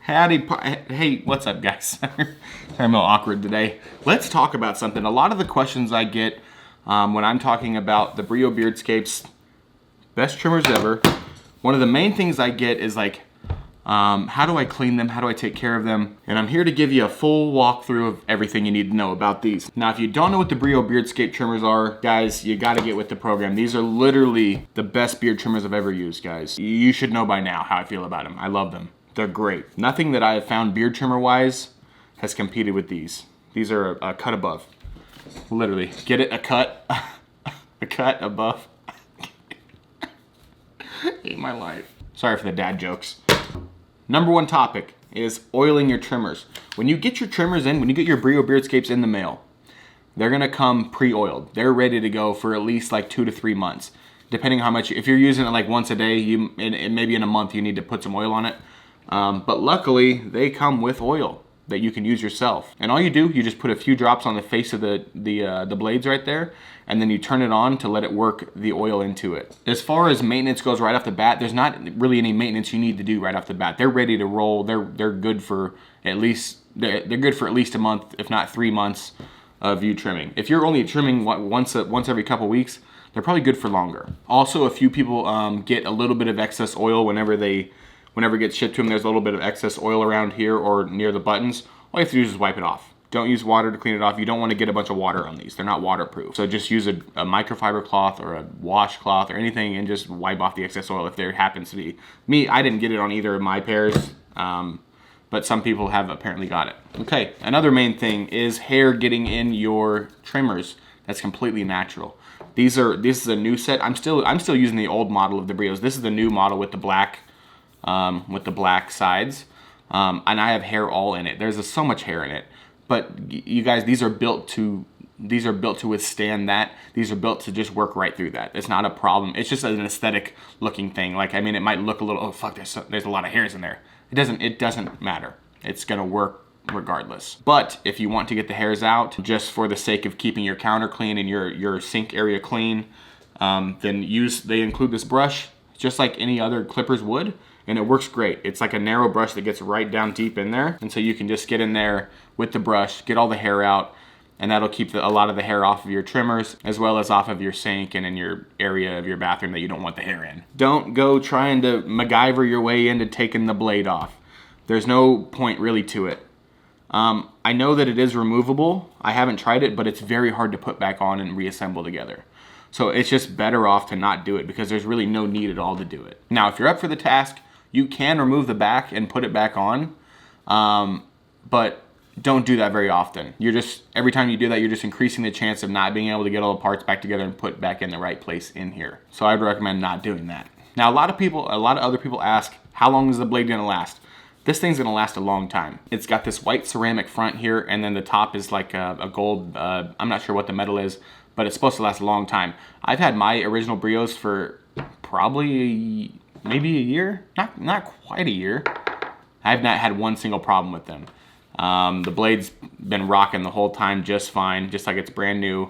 Hey, what's up, guys? I'm a little awkward today. Let's talk about something. A lot of the questions I get when I'm talking about the Brio Beardscape's best trimmers ever, one of the main things I get is like, how do I clean them? How do I take care of them? And I'm here to give you a full walkthrough of everything you need to know about these. Now, if you don't know what the Brio Beardscape Trimmers are, guys, you gotta get with the program. These are literally the best beard trimmers I've ever used, guys. You should know by now how I feel about them. I love them. They're great. Nothing that I have found beard trimmer wise has competed with these. These are a cut above. Literally. Get it? A cut? A cut above. Hate my life. Sorry for the dad jokes. Number one topic is oiling your trimmers. When you get your trimmers in, when you get your Brio Beardscapes in the mail, they're gonna come pre-oiled. They're ready to go for at least like 2 to 3 months. Depending on how much, if you're using it like once a day, maybe in a month you need to put some oil on it. But luckily, they come with oil that you can use yourself. And all you do, you just put a few drops on the face of the blades right there, and then you turn it on to let it work the oil into it. As far as maintenance goes right off the bat, there's not really any maintenance you need to do right off the bat. They're ready to roll. They're good for at least a month, if not 3 months of you trimming. If you're only trimming once every couple weeks, they're probably good for longer. Also, a few people get a little bit of excess oil whenever it gets shipped to them. There's a little bit of excess oil around here or near the buttons. All you have to do is wipe it off. Don't use water to clean it off. You don't want to get a bunch of water on these. They're not waterproof. So just use a microfiber cloth or a washcloth or anything and just wipe off the excess oil if there happens to be. Me, I didn't get it on either of my pairs, but some people have apparently got it. Okay, another main thing is hair getting in your trimmers. That's completely natural. This is a new set. I'm still using the old model of the Brios. This is the new model with the black sides, and I have hair all in it. There's so much hair in it, but you guys, these are built to withstand that. These are built to just work right through that. It's not a problem. It's just an aesthetic looking thing. Like, I mean, it might look a little, oh fuck, there's a lot of hairs in there. It doesn't matter. It's gonna work regardless. But if you want to get the hairs out just for the sake of keeping your counter clean and your sink area clean, then they include this brush just like any other clippers would. And it works great. It's like a narrow brush that gets right down deep in there. And so you can just get in there with the brush, get all the hair out, and that'll keep a lot of the hair off of your trimmers, as well as off of your sink and in your area of your bathroom that you don't want the hair in. Don't go trying to MacGyver your way into taking the blade off. There's no point really to it. I know that it is removable. I haven't tried it, but it's very hard to put back on and reassemble together. So it's just better off to not do it because there's really no need at all to do it. Now, if you're up for the task, you can remove the back and put it back on, but don't do that very often. Every time you do that, you're just increasing the chance of not being able to get all the parts back together and put back in the right place in here. So I'd recommend not doing that. Now, a lot of other people ask, how long is the blade gonna last? This thing's gonna last a long time. It's got this white ceramic front here, and then the top is like a gold, I'm not sure what the metal is, but it's supposed to last a long time. I've had my original Brios for probably maybe a year, not quite a year. I've not had one single problem with them. The blade's been rocking the whole time just fine, just like it's brand new.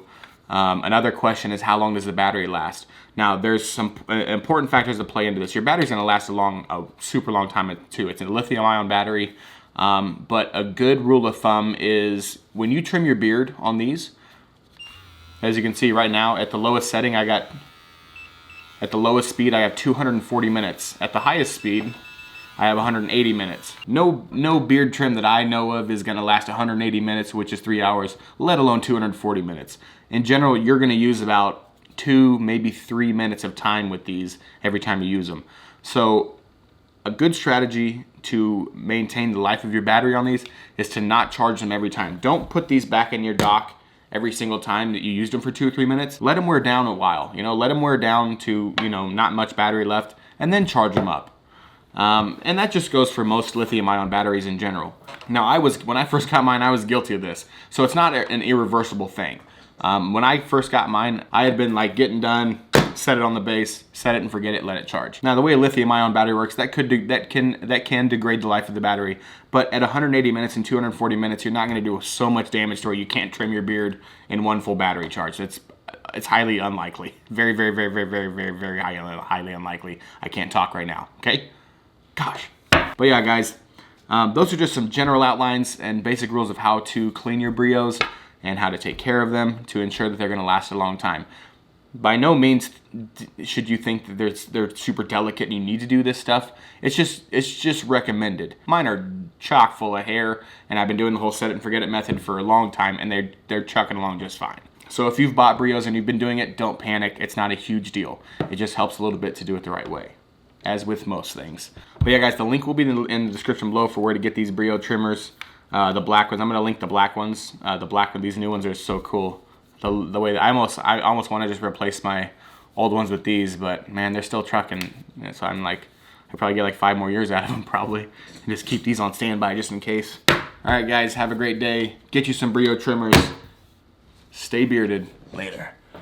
Another question is, how long does the battery last? Now, there's some important factors that play into this. Your battery's gonna last a super long time too. It's a lithium-ion battery, but a good rule of thumb is when you trim your beard on these, as you can see right now, at the lowest setting, at the lowest speed, I have 240 minutes. At the highest speed, I have 180 minutes. No beard trim that I know of is gonna last 180 minutes, which is 3 hours, let alone 240 minutes. In general, you're gonna use about 2, maybe 3 minutes of time with these every time you use them. So a good strategy to maintain the life of your battery on these is to not charge them every time. Don't put these back in your dock every single time that you used them for 2 or 3 minutes. Let them wear down a while, let them wear down to, not much battery left, and then charge them up. And that just goes for most lithium-ion batteries in general. Now, when I first got mine, I was guilty of this. So it's not an irreversible thing. When I first got mine, I had been like getting done, set it on the base, set it and forget it, let it charge. Now, the way a lithium-ion battery works, that can degrade the life of the battery. But at 180 minutes and 240 minutes, you're not going to do so much damage to where you can't trim your beard in one full battery charge. It's highly unlikely. Very, very, very, very, very, very, very highly unlikely. I can't talk right now. Okay. Gosh. But yeah, guys, Those are just some general outlines and basic rules of how to clean your Brios and how to take care of them to ensure that they're going to last a long time. By no means should you think that they're super delicate and you need to do this stuff. It's just recommended. Mine are chock full of hair, and I've been doing the whole set it and forget it method for a long time, and they're chucking along just fine. So if you've bought Brios and you've been doing it, don't panic. It's not a huge deal. It just helps a little bit to do it the right way, as with most things. But yeah, guys, the link will be in the description below for where to get these Brio trimmers. The black ones, I'm gonna link the black ones. These new ones are so cool. The way that I almost want to just replace my old ones with these, but man, they're still trucking. So I'm like, I probably get like 5 more years out of them probably, and just keep these on standby just in case. All right, guys, have a great day. Get you some Brio trimmers. Stay bearded. Later.